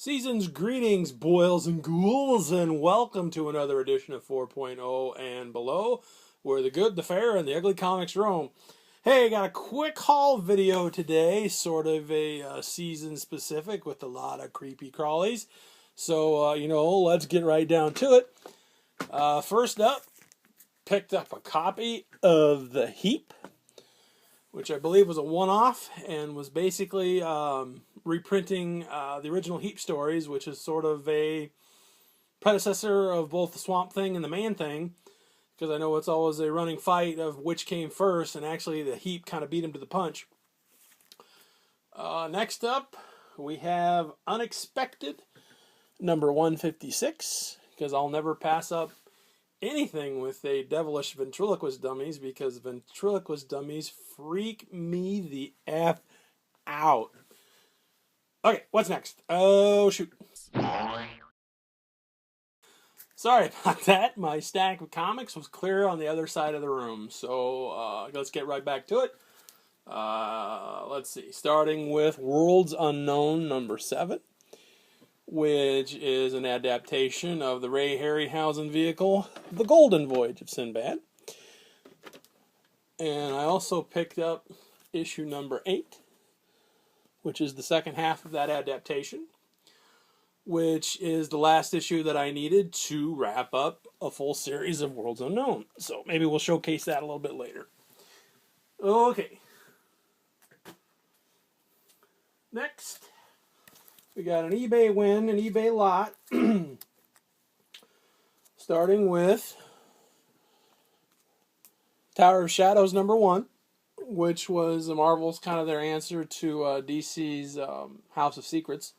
Season's greetings, boils and ghouls, and welcome to another edition of 4.0 and below, where the good, the fair, and the ugly comics roam. Hey, got a quick haul video today, sort of a season specific with a lot of creepy crawlies. So, let's get right down to it. First up, picked up a copy of the Heap, which I believe was a one-off and was basically reprinting the original Heap stories, which is sort of a predecessor of both the Swamp Thing and the Man Thing, because I know it's always a running fight of which came first, and actually the Heap kind of beat him to the punch. Next up, we have Unexpected, number 156, because I'll never pass up anything with a devilish ventriloquist dummies, because ventriloquist dummies freak me the F out. Okay, what's next? Oh, shoot. Sorry about that. My stack of comics was clear on the other side of the room. So let's get right back to it. Let's see. Starting with Worlds Unknown number 7, which is an adaptation of the Ray Harryhausen vehicle, The Golden Voyage of Sinbad. And I also picked up issue number 8, which is the second half of that adaptation, which is the last issue that I needed to wrap up a full series of Worlds Unknown. So maybe we'll showcase that a little bit later. Okay. Next, we got an eBay win, an eBay lot, starting with Tower of Shadows number 1, which was Marvel's kind of their answer to DC's House of Secrets.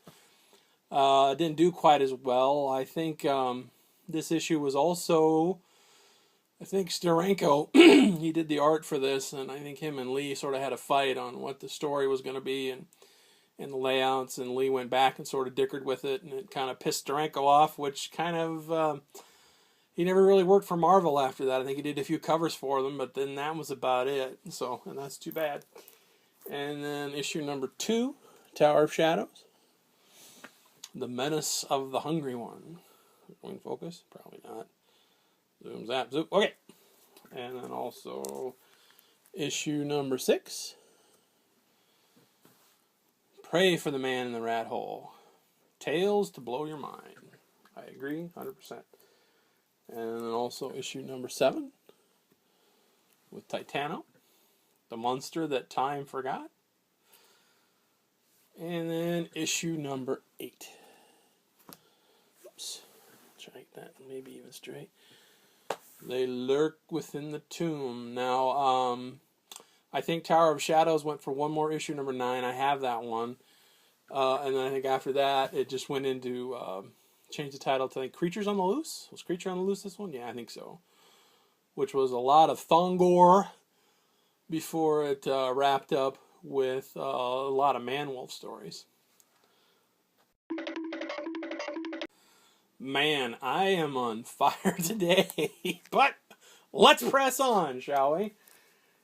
Didn't do quite as well. I think this issue was also, Steranko, he did the art for this, and I think him and Lee sort of had a fight on what the story was going to be and the layouts, and Lee went back and sort of dickered with it, and it kind of pissed Steranko off, which kind of, he never really worked for Marvel after that. I think he did a few covers for them, but then that was about it. So, and that's too bad. And then issue number 2, Tower of Shadows, The Menace of the Hungry One. Going focus? Probably not. Zoom, zap, zoop. Okay. And then also issue number 6, Pray for the Man in the Rat Hole. Tales to Blow Your Mind. I agree, 100%. And then also issue number 7 with Titano, The Monster That Time Forgot. And then issue number 8. Oops. Try that maybe even straight. They Lurk Within the Tomb. Now, I think Tower of Shadows went for one more issue, number 9. I have that one. And then I think after that, it just went into, changed the title to, Creatures on the Loose? Was Creature on the Loose this one? Yeah, I think so. Which was a lot of Thongor before it wrapped up with a lot of Man-Wolf stories. Man, I am on fire today. But let's press on, shall we?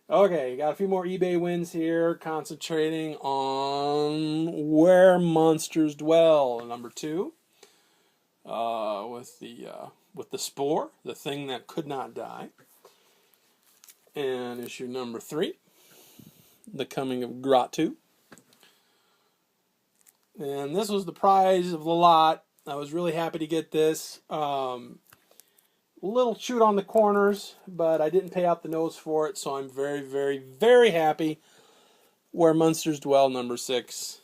Okay, got a few more eBay wins here, concentrating on Where Monsters Dwell, number 2, with the Spore, the Thing That Could Not Die, and issue number 3, The Coming of Gratu. And this was the prize of the lot. I was really happy to get this. Little chewed on the corners, but I didn't pay out the nose for it, so I'm very, very, very happy. Where Monsters Dwell, number 6,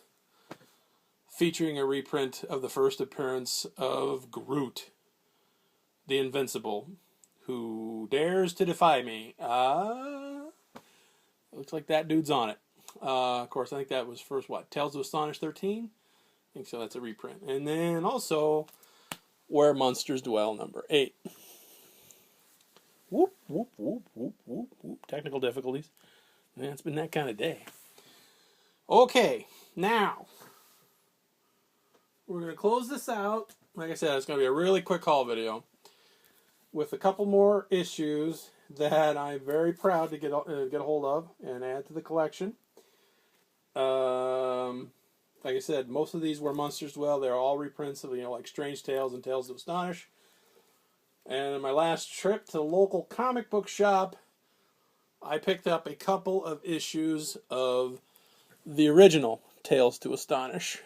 featuring a reprint of the first appearance of Groot, the Invincible, who dares to defy me. Looks like that dude's on it. Of course, I think that was first, Tales of Astonish 13? I think so, that's a reprint. And then also, Where Monsters Dwell, number 8. Whoop, whoop, whoop, whoop, whoop, whoop. Technical difficulties. Man, it's been that kind of day. Okay, now, we're going to close this out. Like I said, it's going to be a really quick haul video with a couple more issues that I'm very proud to get a hold of and add to the collection. Like I said, most of these were Munsters. Well, they're all reprints of, like Strange Tales and Tales to Astonish. And in my last trip to the local comic book shop, I picked up a couple of issues of the original Tales to Astonish,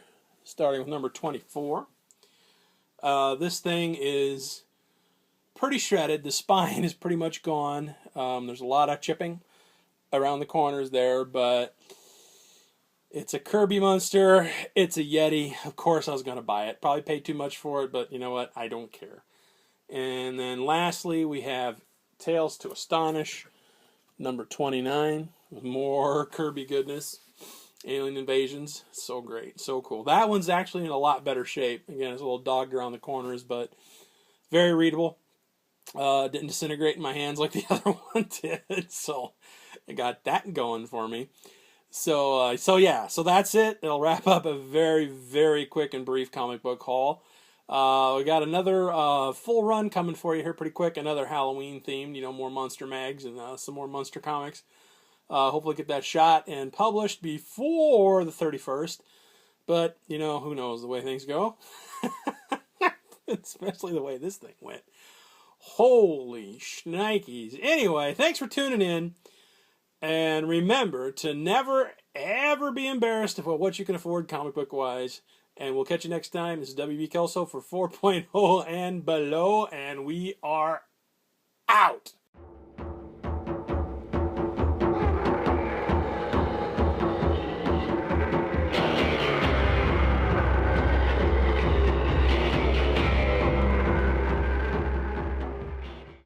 starting with number 24. This thing is pretty shredded. The spine is pretty much gone. There's a lot of chipping around the corners there, but it's a Kirby monster. It's a Yeti. Of course I was going to buy it. Probably paid too much for it, but you know what? I don't care. And then lastly, we have Tales to Astonish, number 29, with more Kirby goodness. Alien Invasions. So great. So cool. That one's actually in a lot better shape. Again, it's a little dogged around the corners, but very readable. Didn't disintegrate in my hands like the other one did. So I got that going for me. So yeah. So that's it. It'll wrap up a very, very quick and brief comic book haul. We got another full run coming for you here pretty quick. Another Halloween themed, more Monster mags and some more Monster comics. Hopefully get that shot and published before the 31st. But, who knows the way things go. Especially the way this thing went. Holy shnikes. Anyway, thanks for tuning in. And remember to never, ever be embarrassed about what you can afford comic book wise. And we'll catch you next time. This is WB Kelso for 4.0 and below. And we are out.